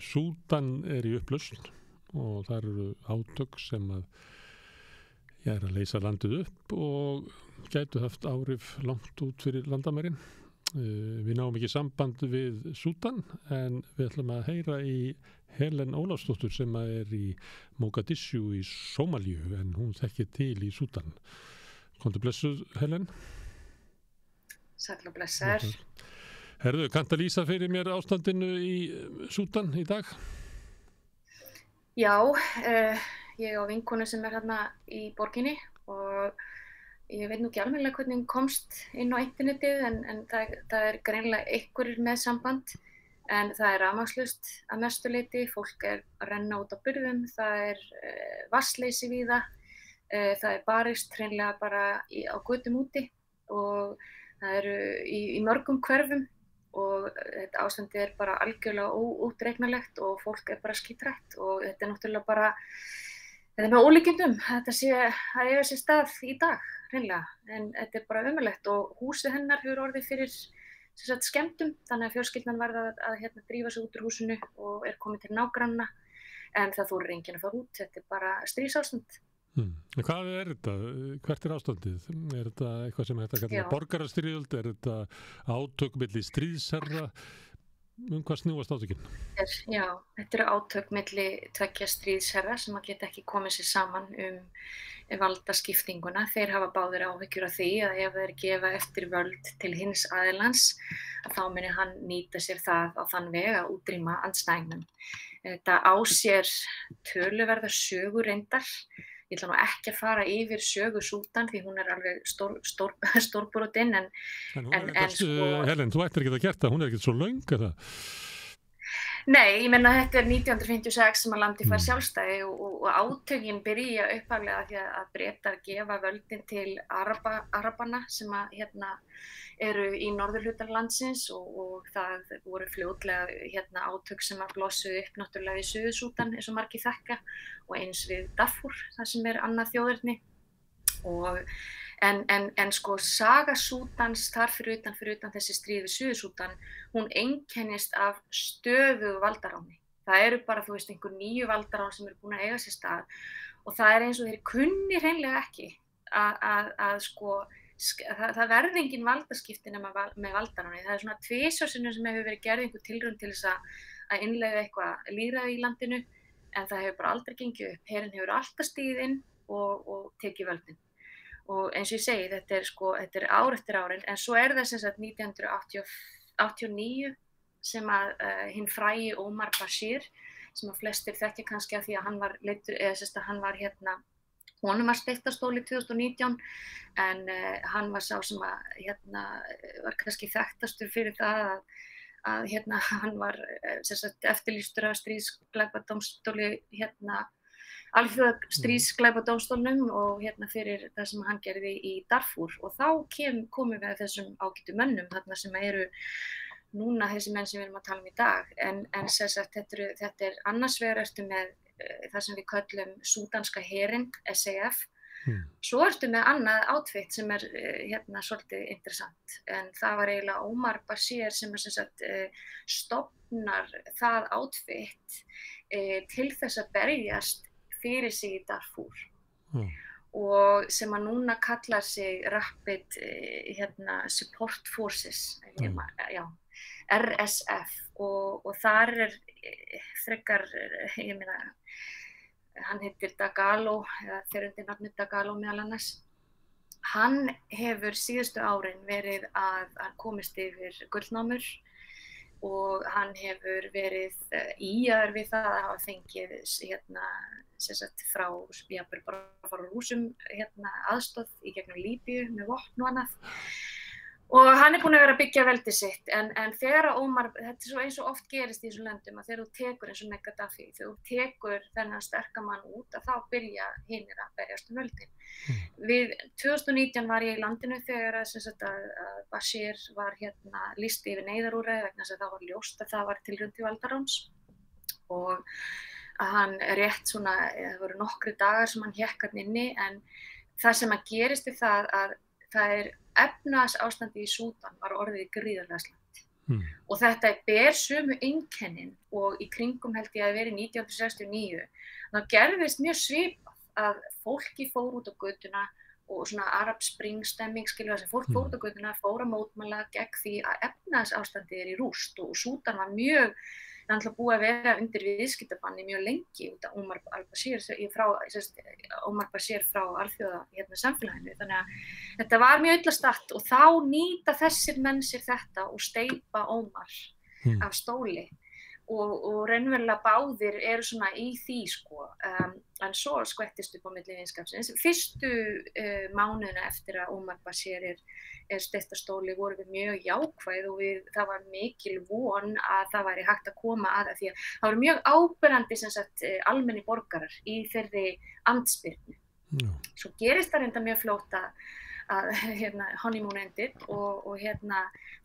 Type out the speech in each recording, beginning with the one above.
Súdan í upplausn og þar eru átök sem að leysa landið upp og gætu haft áhrif langt út fyrir landamærin. Við náum ekki samband við Súdan en við ætlum að heyra í Helen Ólafsdóttur sem í Mogadishu í Sómalíu en hún þekkir til í Súdan. Komdu blessuð, Helen. Sæll og blessaður. Herðu, kanntu að lýsa fyrir mér ástandinu í Súdan í dag? Já, ég á vinkonu sem hérna í borginni og ég veit nú ekki almennilega hvernig hún komst inn á internetið en það greinilega einhverjir með samband en það rafmagnslaust að mestu leyti, fólk að renna út á burðum, það vatnsleysi víða, það barist hreinlega bara á götum úti og það eru í mörgum hverfum og þetta ástandið bara algjörlega óútreiknanlegt og fólk bara skítrætt og þetta náttúrulega bara þetta með ólíkindum, þetta sé að eiga sér stað í dag, hreinlega, en þetta bara ömurlegt og húsið hennar hefur orðið fyrir skemmdum, þannig að fjölskyldan varð að drífa sig út úr húsinu og komin til nágranna, en það þorir enginn að fara út, þetta bara stríðsástand. Hvað þetta? Hvert ástandið? Þetta eitthvað sem þetta kallar borgarastyrjöld? Þetta átök milli stríðsherra? Hvað snúast átökin? Já, þetta átök milli tveggja stríðsherra sem geta ekki komið sér saman valdaskiptinguna. Þeir hafa báðir áhyggjur af því að ef þeir gefa eftir völd til hins aðilans, þá muni hann nýta sér það á þann veg að útrýma andstæðingnum. Þetta á sér töluverða sögu reyndar. Ég ætla nú ekki að fara yfir sögu Súdan því hún alveg stórbrotin en Helen, þú ættir ekki að gera það, hún ekki svo löng eða? Nei, ég meina þetta 1956 sem að landið fær sjálfstæði og átökin byrja upphaflega því að Bretar gefa völdin til Arabana sem eru í norðurhluta landsins og það voru fljótlega átök sem að blossuðu upp náttúrulega í Suður-Súdan eins og margir þekka og eins við Darfur, það sem annað þjóðerni en sko saga Súdans þar fyrir utan þessi stríð við Suður-Súdan, hún einkennist af stöðugu valdaráni. Það eru bara, þú veist, einhver nýju valdarán sem eru búin að eiga sér stað og það eins og þeir kunni hreinlega ekki að sko það verði engin valdaskipti nema með valdaráni. Það svona tvisvar sinnum sem hefur verið gerð einhver tilraun til þess að innleiða eitthvað lýðræði í landinu en það hefur bara aldrei gengið upp. Herinn hefur alltaf stigið inn og tekið völdin. Og eins og ég segi, þetta ár eftir árin, en svo það sem sagt 1989 sem að hinn frægi Omar Bashir, sem að flestir þekkja kannski af því að hann var honum var steypt af stóli 2019, en hann var sá sem að var kannski þekktastur fyrir það að hann var eftirlýstur af stríðsglæpadómstóli alþjóða stríðsglæpadómstólnum og fyrir það sem hann gerði í Darfur og þá komum við að þessum ágætu mönnum þarna sem eru núna þessi menn sem við erum að tala um í dag en þetta annars vegar ertu með það sem við köllum súdanska herinn, SAF svo ertu með annað outfit sem svolítið interessant en það var eiginlega Omar Bashir sem stofnar það outfit til þess að berjast fyrir sig í Darfur og sem að núna kallar sig Rapid Support Forces RSF og þar frekar, ég meina hann heitir Dagalo eða fer undir nafni Dagalo meðal annars hann hefur síðustu árin verið að hann komist yfir gullnámur og hann hefur verið ýjaður við það að hafa fengið frá jafnvel bara frá Rússum aðstoð í gegnum Líbíu með vopn og annað og hann búinn að vera að byggja veldi sitt en þegar Omar, þetta svo eins og oft gerist í þessum löndum að þegar þú tekur eins og með Gaddafi þegar þú tekur þennan sterka mann út að þá byrja hinir að berjast völdin. Við 2019 var ég í landinu þegar að Bashir var lýst yfir neyðarúrræði vegna þess að það var ljóst að það var tilraun til valdaráns og að hann rétt það voru nokkrir dagar sem hann hékk inni en það sem að gerist það að það efnahagsástandið í Súdan var orðið gríðarlega slæmt Og þetta ber sömu einkennin og í kringum held ég að verið 1969. Það gerðist mjög svipað að fólki fór út á götuna og svona Arab Spring stemming, skilja þessi fólk fór út á götuna, fór að mótmæla gegn því að efnahagsástandið í rúst og Súdan var mjög náttúrulega búið að vera undir viðskiptabanni mjög lengi út af Omar al-Bashir frá alþjóða samfélaginu. Þannig að þetta var mjög illa statt og þá nýta þessir menn sér þetta og steypa Omar af stóli og raunverulega báðir eru svona í því sko. En svo skvettist upp á milli vinskapsins. Fyrstu mánuðina eftir að Omar Bashir er steypt af stóli voru við mjög jákvæð og það var mikil von að það væri hægt að koma að því að það voru mjög áberandi sem sagt almenni borgarar í þeirri andspyrnu. Svo gerist það reynda mjög fljótt að honeymoon ended og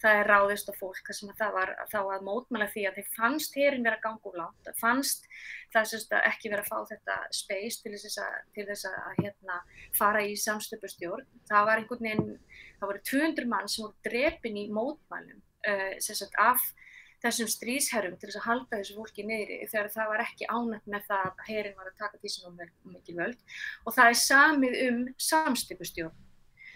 það ráðist á fólk þar sem það var þá að mótmæla því að þeir fannst herinn vera að ganga of langt, fannst það að ekki vera að fá þetta space til þess að fara í samstöpustjórn. Það var einhvern veginn, það voru 200 mann sem voru drepin í mótmælum af þessum stríðsherrum til þess að halda þessu fólki niðri þegar það var ekki ánægt með það að herinn var að taka til sín mikil völd og það samið samstöpustjórn.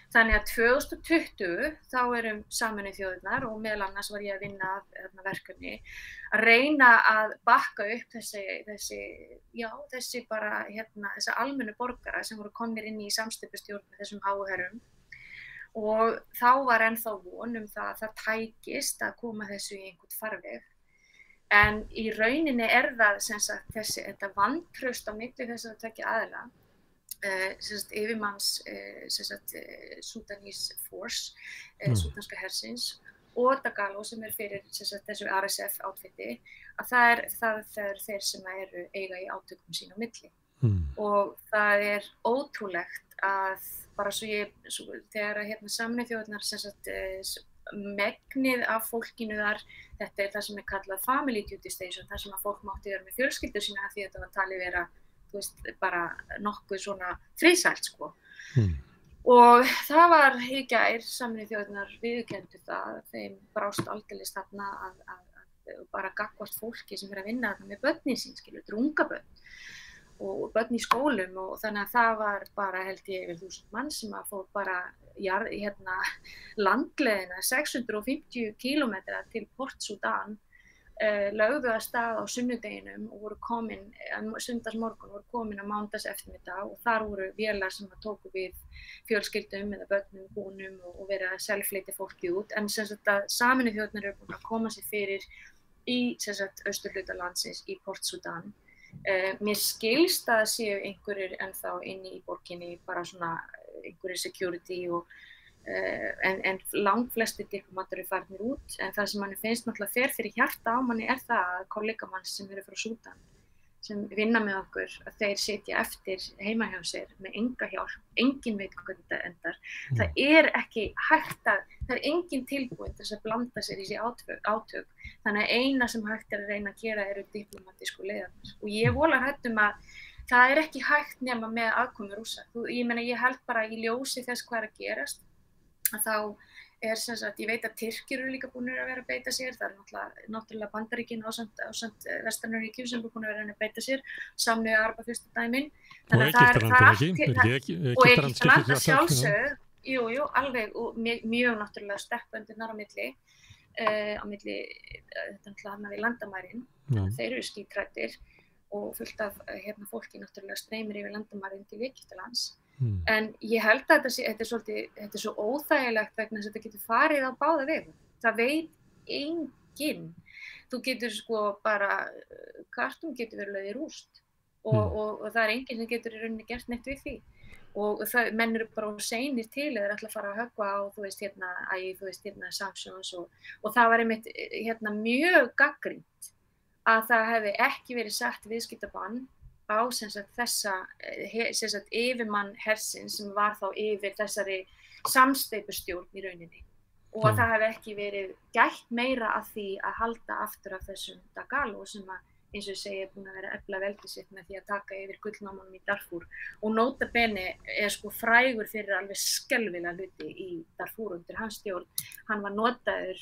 Þannig að 2020 þá Sameinuðu þjóðirnar og meðal annars var ég að vinna að verkefni að reyna að bakka upp þessi bara þessa almennu borgara sem voru komnir inn í samsteypustjórn með þessum háherrum og þá var ennþá von það að það tækist að koma þessu í einhvern farveg. En í rauninni það sem sagt þetta vantraust á milli þess að tveggja aðila. Yfirmanns Sudanese Force, súdanska hersins og Dagalo sem fyrir þessu RSF átfiti að það er þeir sem eiga í átökum sín á milli. Og það ótrúlegt að bara þegar Sameinuðu þjóðirnar megnið af fólkinu þar, þetta það sem kallað family duty station, þar sem að fólk mátti vera með fjölskyldur sína því þetta var talið vera bara nokkuð svona friðsælt sko. Og það var í gær Sameinuðu þjóðirnar viðurkenndu það, þeim brást aldeilis þarna að bara gagnvart fólki sem að vinna þarna með börnin sín, unga börn og börn í skólum og þannig að það var bara held ég yfir 1000 mann sem að fór bara landleiðina 650 kílómetra til Port Sudan lögðu að stað á sunnudeginum og voru komin, sunnudagsmorgun voru komin á mánudags eftirmiddag og þar voru vélar sem að tóku við fjölskyldum eða börnum, búnum og verið að selfleita fólki út. En sem sagt að Sameinuðu þjóðirnar búin að koma sér fyrir í sem sagt austurhluta landsins í Port Sudan. Mér skilst að séu einhverjir ennþá inni í borginni, bara svona einhverjir security en langflestir diplomatar farnir út, en það sem manni finnst náttúrulega fer fyrir hjarta á manni það að kollega manns sem eru frá Súdan, sem vinna með okkur, að þeir sitja eftir heima hjá sér með enga hjálp, enginn veit hvernig þetta endar. Það ekki hægt það enginn tilbúinn til þess að blanda sér í þessi átök, þannig að eina sem hægt að reyna að gera eru diplomatísku leiðarnar. Og ég vola hrædd að það ekki hægt nema með aðkomu Rússa. Ég held bara í ljósi þess hvað að gerast, að þá sem sagt, ég veit að Tyrkir eru líka búin að vera að beita sér, það náttúrulega Bandaríkin ásamt vestrænu ríkjum sem eru búin að vera að beita sér, Sameinuðu arabafyrstu dæmin. Og Egyptaland að sjálfsögðu, jú, alveg, og mjög náttúrulega sterkböndurnar á milli þetta við landamærin, þeir eru skítrættir og fullt af fólki náttúrulega streymir yfir landamærin til Egyptalands. En ég held að þetta er svo óþægilegt vegna þess að þetta getur farið á báða vegu. Það veit enginn. Þú getur bara, kartum getur verið lögð í rúst og það er enginn sem getur í rauninni gert neitt við því. Og menn eru bara seinir til eða ætla að fara að höggva á, sanctions og það var einmitt mjög gagnrýnt að það hefði ekki verið sett viðskiptabann á þessa yfirmann hersins sem var þá yfir þessari samsteypustjórn í rauninni og að það hefði ekki verið gætt meira að því að halda aftur af þessum Dagalo sem eins og ég segi, búin að vera að efla veldi sitt með því að taka yfir gullnámunum í Darfur og nota bene sko frægur fyrir alveg skelfilega hluti í Darfur undir hans stjórn. Hann var notaður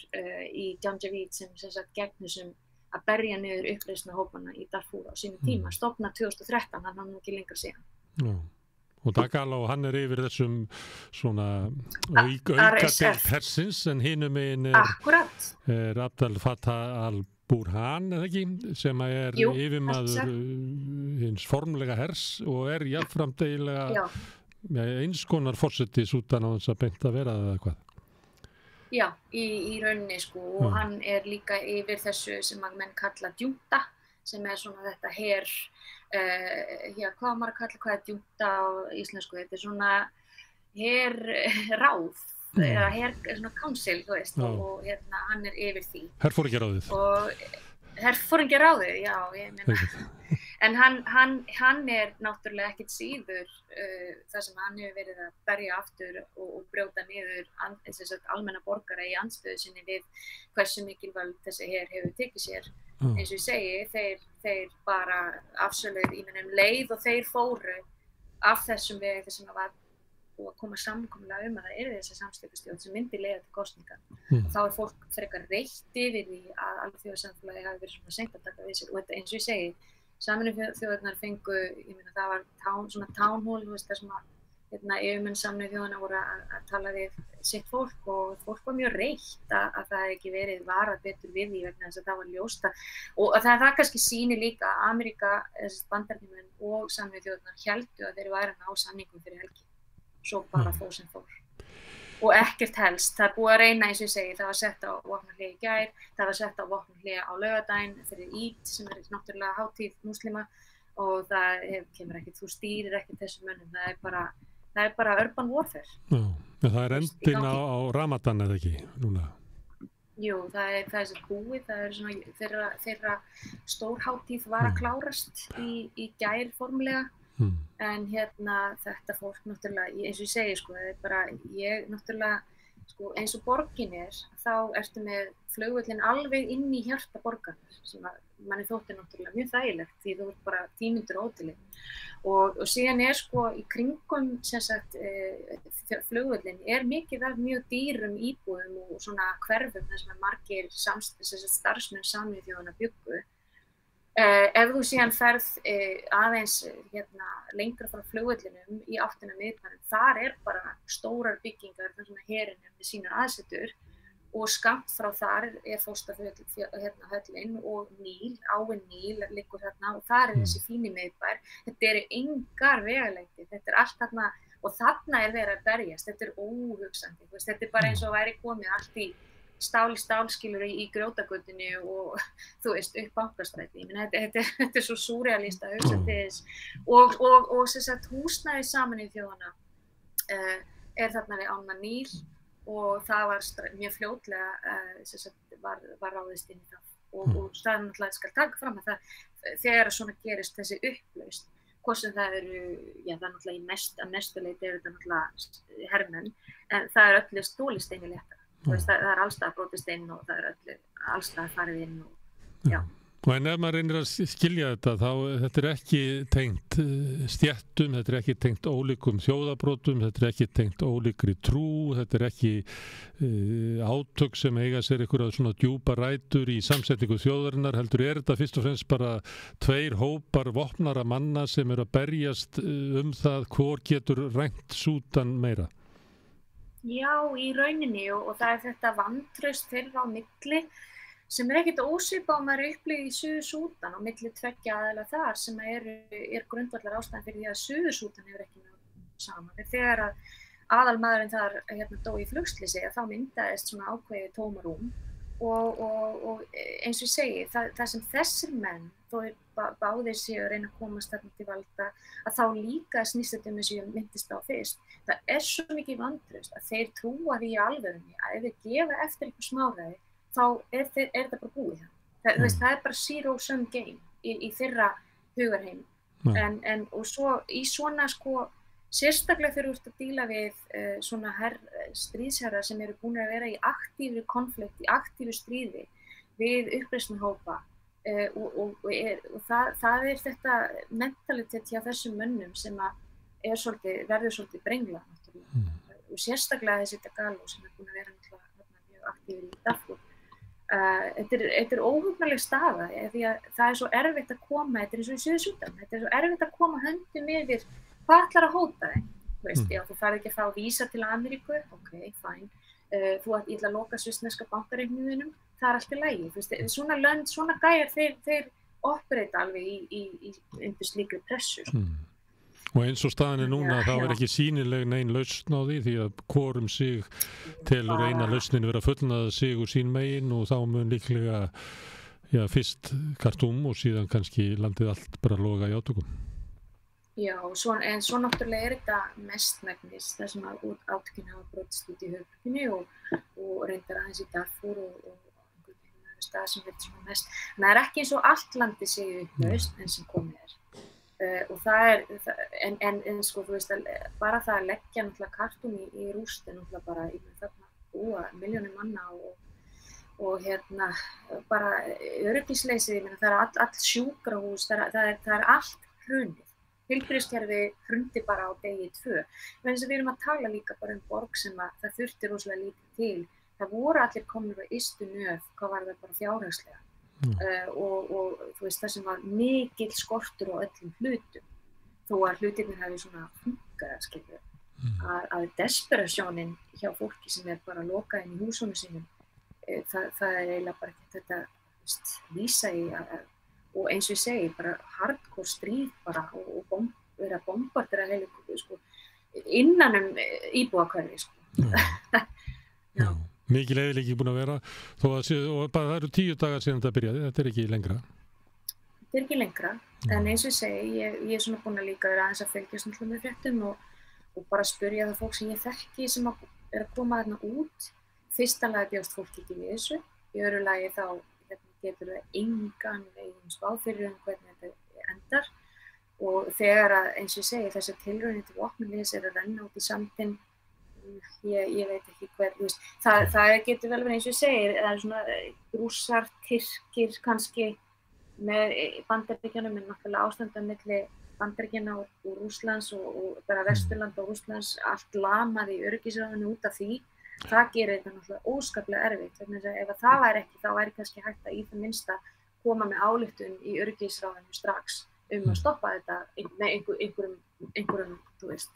í Janjaweed sem sagt gegn þessum að berja niður uppreisnarhópana í Darfur á sínu tíma, stofnað 2013, hann var nú ekki lengra síðan. Já. Og Dagalo, hann yfir þessum svona aukadeild hersins, en hinum megin er Abdel Fattah al-Burhan, eða ekki, sem yfirmaður hins formlega hers og jafnframt eiginlega eins konar forseti Súdan á þess að beint að vera eða eitthvað. Já, í rauninni sko, og hann líka yfir þessu sem að menn kalla djúnta, sem svona þetta hvað maður að kalla, hvað djúnta á íslensku, þetta svona herráð, eða svona council, þú veist, og hann yfir því. Herforingjaráðið. Herforingjaráðið, já, ég meina. En hann náttúrulega ekkert síður það sem hann hefur verið að berja aftur og brjóta niður almenna borgara í andstöðu sinni við hversu mikil völd þessi hefur tekið sér. Eins og ég segi, þeir bara afsöluðu leið og þeir fóru af þessum vegi þessum að var og að koma samkomulega að það þessi samstjórnarstjórn sem myndi leiða til kosninga. Og þá fólk frekar reitt yfir því að alþjóðasamfélagið hafi verið svona seint að taka við sér. Og þetta, eins og ég segi, Sameinuðu þjóðirnar fengu, það var svona town hall, þú veist, þar sem að yfirmenn Sameinuðu þjóðanna voru að tala við sitt fólk og fólk var mjög reitt að það hefði ekki verið varað betur við því vegna þess að það var ljóst og það kannski sýnir líka að Ameríka, Bandaríkjamenn og Sameinuðu þjóðirnar héldu að þeir væru að ná samningum fyrir helgi. Svo bara fór sem fór. Og ekkert helst, það búið að reyna eins og ég segi, það var sett á vopnahlé í gær, það var sett á vopnahlé á laugardaginn fyrir Eid sem náttúrulega hátíð múslima og það kemur ekkert, þú stýrir ekkert þessum mönnum, það er bara urban warfare. Já, það endin á Ramadan eða ekki núna? Jú, það er sér búið, það er svona þeirra stórhátíð var að klárast í gær formulega. En þetta fólk náttúrulega, eins og ég segi sko, náttúrulega sko, eins og borgin þá ertu með flugvöllin alveg inn í hjarta borgarinnar sem að manni þótti náttúrulega mjög þægilegt því þú ert bara 10 mínútur á hóteli og síðan sko í kringum sem sagt flugvöllin mikið af mjög dýrum íbúðum og svona hverfum þar sem margir starfsmenn Sameinuðu þjóðanna bjuggu. Ef þú síðan ferð aðeins lengra frá flugvellinum í áttina miðbænum, þar bara stórar byggingar þar sem herinn með sínar aðsetur og skammt frá þar fóstarhöllin og áin Níl liggur þarna og þar þessi fíni miðbær. Þetta engar vegalengdir, þetta allt þarna og þarna verið að berjast, þetta óhugsandi, þetta bara eins og væri komið allt í stál skilur í Grjótagötunni og þú veist upp Bankastræti. Þetta svo súrrealíst að hugsa til þess og sem sagt húsnæði Sameinuðu þjóðanna þarna við ána Níl og það var mjög fljótlega sem sagt var ráðist inn í það og það náttúrulega skal taka fram að það þegar svona gerist þessi upplausn hvort sem það það náttúrulega að mestu leyti þetta náttúrulega hermenn en það öllu stólisteini léttara. Það allstað brotist inn og það allstað farið inn og En ef maður reynir að skilja þetta þá þetta ekki tengt stéttum, þetta ekki tengt ólíkum þjóðabrotum, þetta ekki tengt ólíkri trú, þetta ekki átök sem eiga sér einhverja svona djúpa rætur í samsetningu þjóðarinnar, heldur þetta fyrst og fremst bara 2 hópar vopnara manna sem að berjast það hvor getur rænt Súdan meira? Já, í rauninni og það þetta vantraust þeirra á milli sem ekkert ósvipað og maður upplifði í Suður-Súdan á milli 2 aðila þar sem grundvallar ástæðan fyrir því að Suður-Súdan hefur ekki náð saman. Þegar að aðalmaðurinn þar dó í flugslysi þá myndaðist svona ákveðið tómarúm og eins og ég segi, það sem þessir menn, þó báðir séu að reyna að komast þarna til valda, að þá líka snýst þetta þessu ég myndist á fyrst. Það svo mikið vantraust að þeir trúa því í alvörunni að ef þeir gefa eftir einhver smáræði, þá þetta bara búið það. Það bara zero sum game í þeirra hugarheim. Og svo í svona sko, sérstaklega þegar þú ert að díla við svona stríðsherra sem eru búin að vera í aktífri konflikt, í aktífu stríði við uppreisnarhópa og það þetta mentalitet hjá þessum mönnum sem verður svolítið brengla náttúrulega. Og sérstaklega þessi Dagalo sem búin að vera náttúrulega mjög aktífur í Darfur. Þetta óhugnanleg staða því að það svo erfitt að koma, þetta eins og í Suður-Súdan, þetta svo erfitt að koma höndum yfir hvað ætlar að hóta þeim. Já, þú færð ekki að fá vísa til Ameríku, ok, fine. Þú ætla að loka svissneska bankareikningunum, það allt í lagi. Svona lönd, svona gæjar, þeir operate alveg undir slíkri pressu. Og eins og staðan núna, þá ekki sýnileg nein lausn á því að hvorum sig telur eina lausnin vera fullnað sig úr sín megin og þá mun líklega fyrst Khartoum og síðan kannski landið allt bara loga í átökum. Já, en svo náttúrulega þetta mestmegnis þar sem að átökin hafa brotist út í höfuðborginni og reyndar aðeins í Darfur og einhvern veginn stað sem verður svona mest. En það ekki eins og allt landið sé upplaust enn sem komið og en sko, þú veist, bara það að leggja náttúrulega Khartoum í rúst náttúrulega bara þarna búa milljónir manna og bara öryggisleysið, ég meina það all sjúkrahús, það allt hrunið. Heilbrigðiskerfi hrundi bara á degi 2. Men þess að við erum að tala líka bara borg sem að það þurfti rosalega lítið til. Það voru allir komnir á ystu nöf, hvað var það bara fjárhagslega. Og þú veist, það sem var mikill skortur á öllum hlutum. Þó að hlutirnir hafi svona funkað, skilju. Að desperasjónin hjá fólki sem bara lokað inn í húsunum sínum, það eiginlega bara ekki þetta lýsa í og eins og ég segi, bara hardcore stríð bara og vera bombardera heilu sko, innan íbúakverfi sko. Já. Mikil eyðilegging búin að vera og bara það eru 10 dagar síðan þetta byrjaði, þetta ekki lengra. Þetta ekki lengra, en eins og ég segi, ég svona búin að líka vera aðeins að fylgjast náttúrulega með fréttum og bara spyrja það fólk sem ég þekki sem að koma þarna út. Fyrsta lagi bjóst fólk ekki við þessu, í öðru lagi þá getur það engan veginn spáð fyrir hvernig þetta endar og þegar að, eins og ég segi, þessi tilraunir til vopnahlés að renna út í sandinn, ég veit ekki hver, það getur vel verið eins og ég segi, það svona Rússar, Tyrkir kannski með Bandaríkjunum, en náttúrulega ástand á milli Bandaríkjanna og Rússlands og bara Vesturland og Rússlands, allt lamað í öryggisráðinu út af því. Það gerir þetta náttúrulega óskaplega erfitt, þannig að ef það væri ekki, þá væri kannski hægt að í það minnsta koma með ályktun í öryggisráðinu strax að stoppa þetta með einhverjum, þú veist,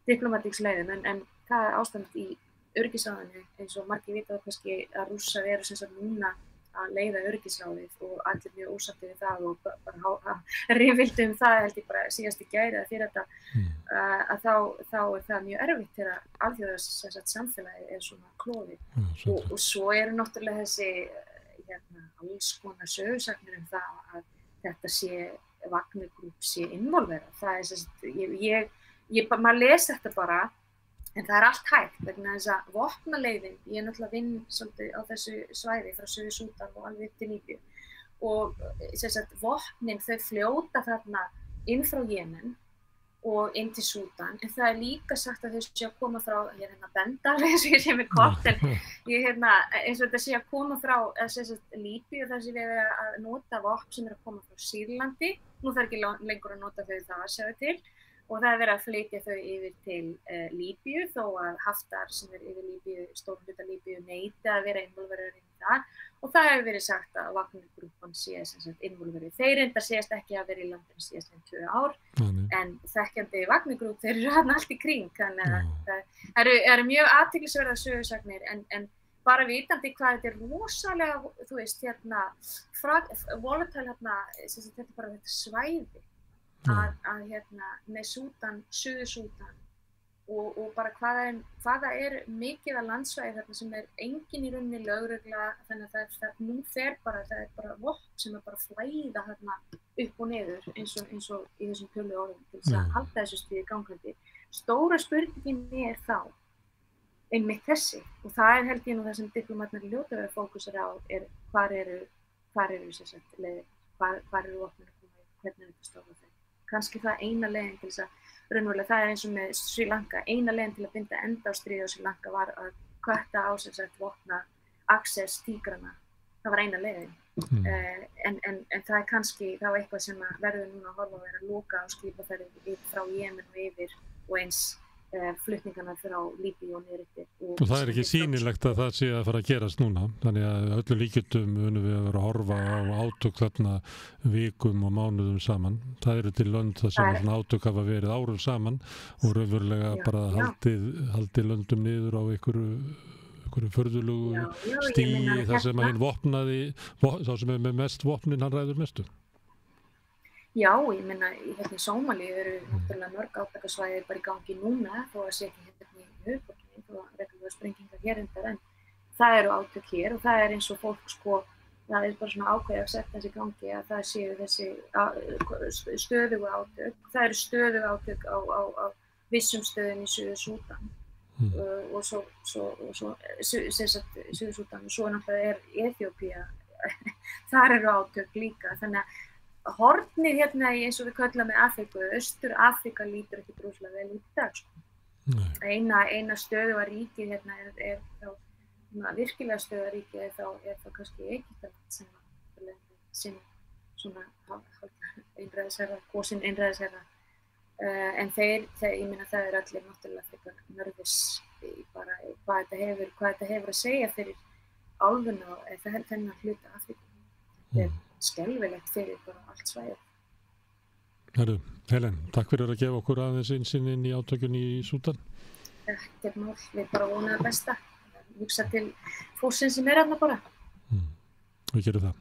diplomatíks leiðum, en það ástand í öryggisráðinu, eins og margir vita kannski að Rússar eru sem sagt núna að leiða öryggisráðið og allir mjög ósáttir við það og bara rifildu það held ég bara síðast í gær eða fyrir þetta að þá það mjög erfitt þegar alþjóðlega samfélagið svona klofið og svo eru náttúrulega þessi alls konar sögusagnir það að þetta sé Wagner Group sé involverað. Það maður les þetta bara en það allt hægt vegna þess að vopnaleiðin, ég náttúrulega vinn svolítið á þessu svæði frá Suður-Súdan og alveg upp til Líbíu og vopnin þau fljóta þarna inn frá Jemen og inn til Súdan en það líka sagt að þau sé að koma frá, ég benda alveg eins og ég sé með kort en eins og þetta sé að koma frá Líbíu þar sem við að nota vopn sem að koma frá Sýrlandi, nú þarf ekki lengur að nota þau það að sjáu til og það verið að flytja þau yfir til Líbíu þó að Haftar sem yfir Líbíu, stórum hluta Líbíu neiti að vera involverður inn í það og það hefur verið sagt að Wagner Group sé involverður. Þeir reyndar segist ekki að vera í landinu síðast 2 ár en þekkjandi Wagner Group þeir eru hann allt í kring þannig að það eru mjög athyglisverðar sögusagnir en bara vitandi hvað þetta rosalega, þú veist, volatile þetta bara þetta svæði að með Súdan, Suður-Súdan og bara hvað það mikið af landsvæði þarna sem engin í rauninni lögregla þannig að það nú það bara vopn sem bara flæða þarna upp og niður eins og í þessum tölu orðum til þess að halda þessu stríði gangandi. Stóra spurningin þá einmitt þessi og það held ég nú það sem diplomatarnir hljóta að fókusera á hvar eru sem sagt leiðir, hvar eru vopnin að koma í, hvernig þetta stoppa þau. Kannski það eina leiðin til þess að raunverulega það eins og með Sri Lanka, eina leiðin til að binda enda á stríði á Sri Lanka var að kvarta á sem sagt vopna access tígrana það var eina leiðin. En það kannski þá eitthvað sem verður núna að horfa að vera að loka á skipaferðir frá Jemen og yfir og eins flutningarna frá Líbíu og niður. Og það ekki sýnilegt að það sé að fara að gerast núna, þannig að öllum líkjöndum munum við að vera að horfa á átök þarna vikum og mánuðum saman. Það eru til lönd þar sem svona átök hafa verið árum saman og raunverulega bara haldið löndum niður á einhverju förðulugu stíi þar sem að hinn vopnaði, sá sem með mest vopnin, hann ræður mestu. Já, ég meina, hérna í Sómalíu eru náttúrulega mörg átakasvæði bara í gangi núna, þó að sé ekki hérna í höfuðborginni, þó að reglulega sprengingar hér undar, en það eru átök hér og það eins og fólk sko, það bara svona ákveðið acceptance í gangi að það séu þessi stöðugu átök. Það eru stöðugu átök á vissum stöðum í Suður-Súdan. Og svo Suður-Súdan og svo náttúrulega Eþíópía, þar eru átök líka, þannig að hornið hérna eins og við köllum með Afríku, Austur-Afríka lítur ekki brúslega vel út í dag sko. Eina stöðuga ríkið hérna er þá, virkilega stöðuga ríkið er þá kannski Egyptaland sem svona einræðisherra, kosin einræðisherra. En þeir, ég meina það allir náttúrulega frekar nervus bara hvað þetta hefur að segja fyrir álfuna og þennan hluta Afríku. Þetta er skelfilegt fyrir bara allt svæðið. Herru, Helen, takk fyrir að gefa okkur aðeins innsýn inn í átökun í Súdan. Ekkert mál, við bara vonaðum það besta. Hugsa til fólksins sem þarna bara. Við gerum það.